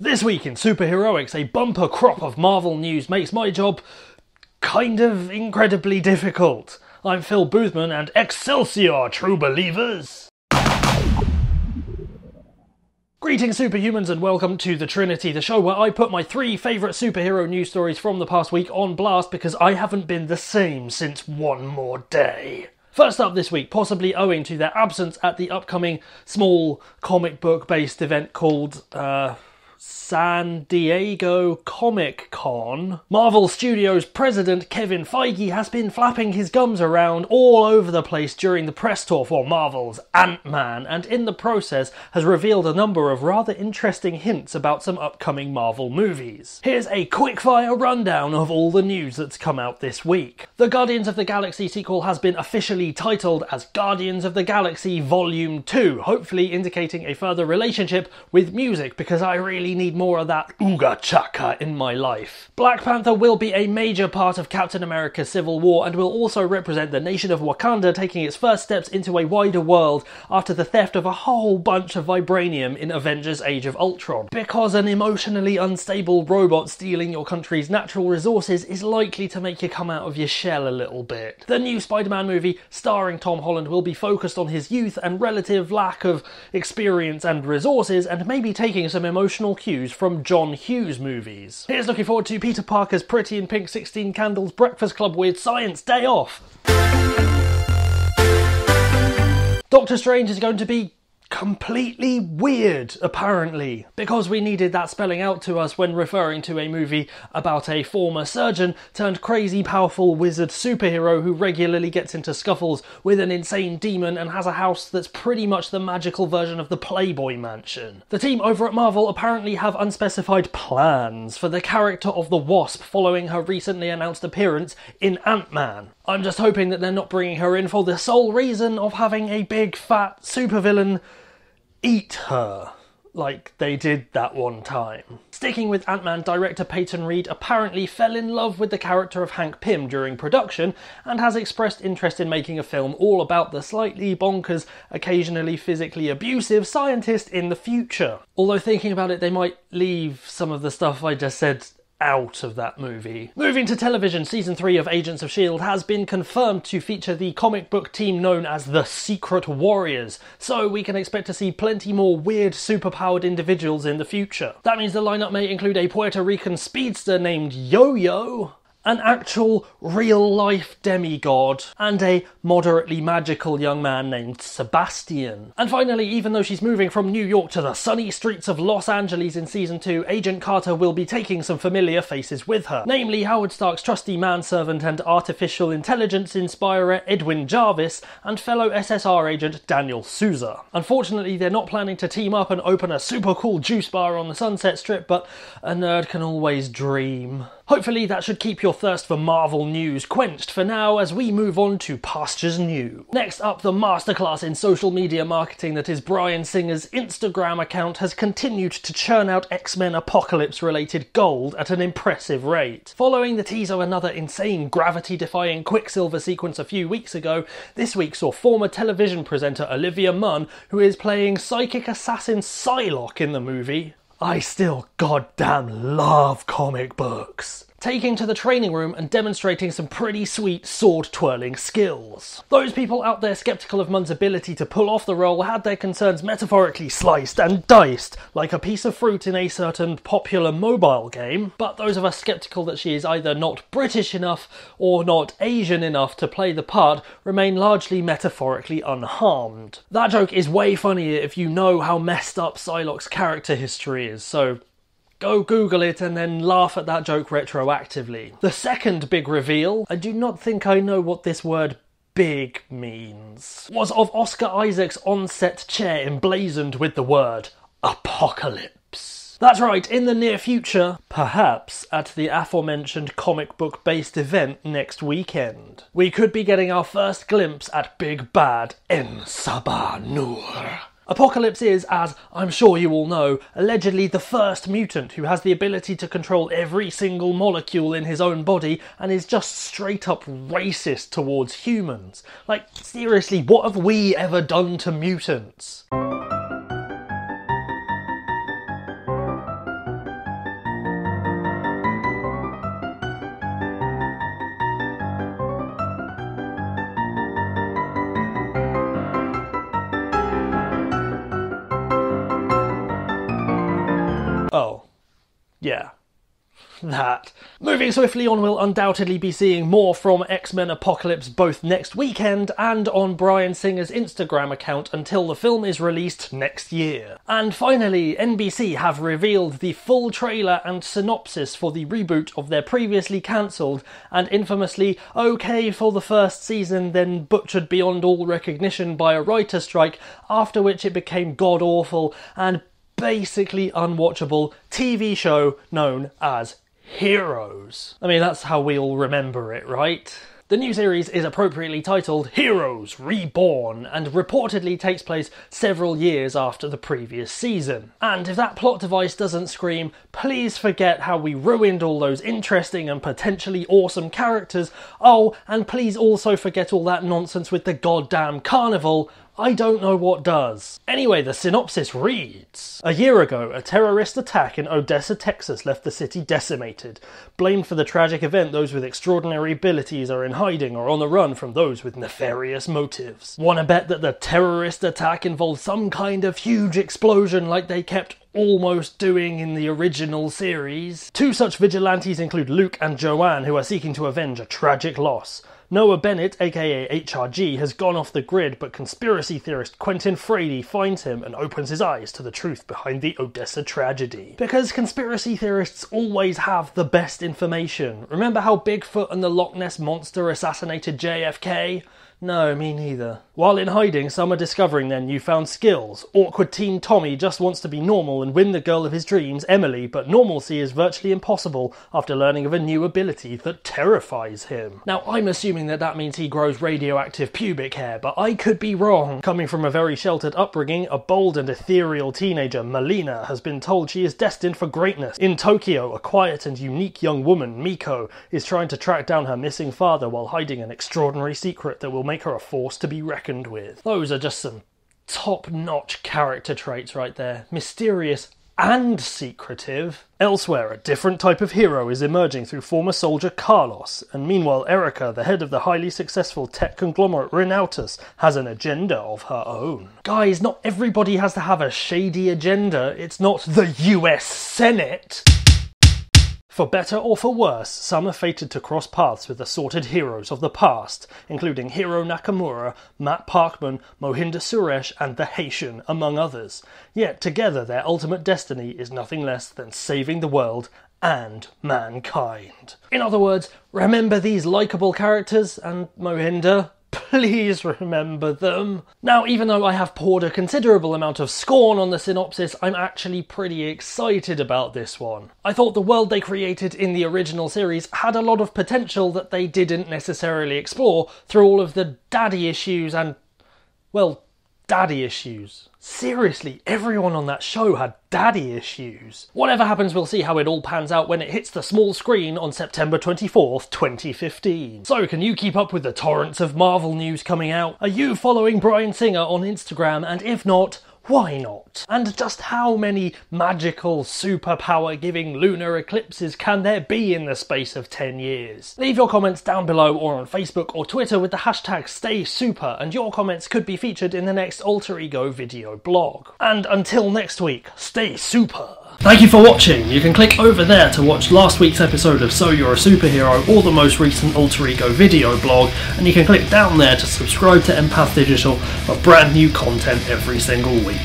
This week in Superheroics, a bumper crop of Marvel news makes my job kind of incredibly difficult. I'm Phil Boothman and Excelsior, true believers! Greetings superhumans and welcome to the Trinity, the show where I put my 3 favourite superhero news stories from the past week on blast because I haven't been the same since one more day. First up this week, possibly owing to their absence at the upcoming small comic book based event called, San Diego Comic-Con, Marvel Studios president Kevin Feige has been flapping his gums around all over the place during the press tour for Marvel's Ant-Man, and in the process has revealed a number of rather interesting hints about some upcoming Marvel movies. Here's a quickfire rundown of all the news that's come out this week. The Guardians of the Galaxy sequel has been officially titled as Guardians of the Galaxy Volume 2, hopefully indicating a further relationship with music, because I really need more of that ooga chaka in my life. Black Panther will be a major part of Captain America's Civil War and will also represent the nation of Wakanda taking its first steps into a wider world after the theft of a whole bunch of vibranium in Avengers Age of Ultron. Because an emotionally unstable robot stealing your country's natural resources is likely to make you come out of your shell a little bit. The new Spider-Man movie starring Tom Holland will be focused on his youth and relative lack of experience and resources, and maybe taking some emotional cues from John Hughes movies. Here's looking forward to Peter Parker's Pretty in Pink 16 Candles Breakfast Club with Science Day Off. Doctor Strange is going to be completely weird, apparently, because we needed that spelling out to us when referring to a movie about a former surgeon turned crazy powerful wizard superhero who regularly gets into scuffles with an insane demon and has a house that's pretty much the magical version of the Playboy Mansion. The team over at Marvel apparently have unspecified plans for the character of the Wasp following her recently announced appearance in Ant-Man. I'm just hoping that they're not bringing her in for the sole reason of having a big fat supervillain eat her, like they did that one time. Sticking with Ant-Man, director Peyton Reed apparently fell in love with the character of Hank Pym during production and has expressed interest in making a film all about the slightly bonkers, occasionally physically abusive scientist in the future. Although thinking about it, they might leave some of the stuff I just said out of that movie. Moving to television, season 3 of Agents of S.H.I.E.L.D. has been confirmed to feature the comic book team known as the Secret Warriors, so we can expect to see plenty more weird superpowered individuals in the future. That means the lineup may include a Puerto Rican speedster named Yo-Yo, an actual real-life demigod, and a moderately magical young man named Sebastian. And finally, even though she's moving from New York to the sunny streets of Los Angeles in Season 2, Agent Carter will be taking some familiar faces with her, namely Howard Stark's trusty manservant and artificial intelligence inspirer Edwin Jarvis and fellow SSR agent Daniel Souza. Unfortunately, they're not planning to team up and open a super cool juice bar on the Sunset Strip, but a nerd can always dream. Hopefully that should keep your thirst for Marvel news quenched for now as we move on to pastures new. Next up, the masterclass in social media marketing that is Bryan Singer's Instagram account has continued to churn out XMen Apocalypse related gold at an impressive rate. Following the tease of another insane gravity-defying Quicksilver sequence a few weeks ago, this week saw former television presenter Olivia Munn, who is playing psychic assassin Psylocke in the movie. I still goddamn love comic books. Taking to the training room and demonstrating some pretty sweet sword-twirling skills. Those people out there sceptical of Munn's ability to pull off the role had their concerns metaphorically sliced and diced, like a piece of fruit in a certain popular mobile game, but those of us sceptical that she is either not British enough or not Asian enough to play the part remain largely metaphorically unharmed. That joke is way funnier if you know how messed up Psylocke's character history is, so go Google it and then laugh at that joke retroactively. The second big reveal, I do not think I know what this word big means, was of Oscar Isaac's on-set chair emblazoned with the word Apocalypse. That's right, in the near future, perhaps at the aforementioned comic book based event next weekend, we could be getting our first glimpse at Big Bad En Sabah Nur. Apocalypse is, as I'm sure you all know, allegedly the first mutant who has the ability to control every single molecule in his own body and is just straight up racist towards humans. Like, seriously, what have we ever done to mutants? Oh. Yeah. That. Moving swiftly on, we'll undoubtedly be seeing more from X-Men Apocalypse both next weekend and on Bryan Singer's Instagram account until the film is released next year. And finally, NBC have revealed the full trailer and synopsis for the reboot of their previously cancelled and infamously okay for the first season, then butchered beyond all recognition by a writer's strike, after which it became god-awful and basically unwatchable TV show known as Heroes. I mean, that's how we all remember it, right? The new series is appropriately titled Heroes Reborn and reportedly takes place several years after the previous season. And if that plot device doesn't scream, please forget how we ruined all those interesting and potentially awesome characters. Oh, and please also forget all that nonsense with the goddamn carnival. I don't know what does. Anyway, the synopsis reads: a year ago, a terrorist attack in Odessa, Texas left the city decimated. Blamed for the tragic event, those with extraordinary abilities are in hiding or on the run from those with nefarious motives. Wanna bet that the terrorist attack involved some kind of huge explosion like they kept almost doing in the original series? Two such vigilantes include Luke and Joanne, who are seeking to avenge a tragic loss. Noah Bennett, aka HRG, has gone off the grid, but conspiracy theorist Quentin Frady finds him and opens his eyes to the truth behind the Odessa tragedy. Because conspiracy theorists always have the best information. Remember how Bigfoot and the Loch Ness Monster assassinated JFK? No, me neither. While in hiding, some are discovering their newfound skills. Awkward teen Tommy just wants to be normal and win the girl of his dreams, Emily, but normalcy is virtually impossible after learning of a new ability that terrifies him. Now, I'm assuming that means he grows radioactive pubic hair, but I could be wrong. Coming from a very sheltered upbringing, a bold and ethereal teenager, Melina, has been told she is destined for greatness. In Tokyo, a quiet and unique young woman, Miko, is trying to track down her missing father while hiding an extraordinary secret that will make her a force to be reckoned with. Those are just some top-notch character traits right there. Mysterious and secretive. Elsewhere, a different type of hero is emerging through former soldier Carlos, and meanwhile Erica, the head of the highly successful tech conglomerate Renautus, has an agenda of her own. Guys, not everybody has to have a shady agenda. It's not the US Senate. For better or for worse, some are fated to cross paths with assorted heroes of the past, including Hiro Nakamura, Matt Parkman, Mohinder Suresh, and the Haitian, among others. Yet together their ultimate destiny is nothing less than saving the world and mankind. In other words, remember these likeable characters, and Mohinder, please remember them. Now, even though I have poured a considerable amount of scorn on the synopsis, I'm actually pretty excited about this one. I thought the world they created in the original series had a lot of potential that they didn't necessarily explore through all of the daddy issues and, well, daddy issues. Seriously, everyone on that show had daddy issues. Whatever happens, we'll see how it all pans out when it hits the small screen on September 24th, 2015. So, can you keep up with the torrents of Marvel news coming out? Are you following Bryan Singer on Instagram? And if not, why not? And just how many magical, superpower-giving lunar eclipses can there be in the space of 10 years? Leave your comments down below or on Facebook or Twitter with the hashtag StaySuper, and your comments could be featured in the next Alter Ego video blog. And until next week, stay super! Thank you for watching. You can click over there to watch last week's episode of So You're a Superhero or the most recent Alter Ego video blog, and you can click down there to subscribe to Empath Digital for brand new content every single week.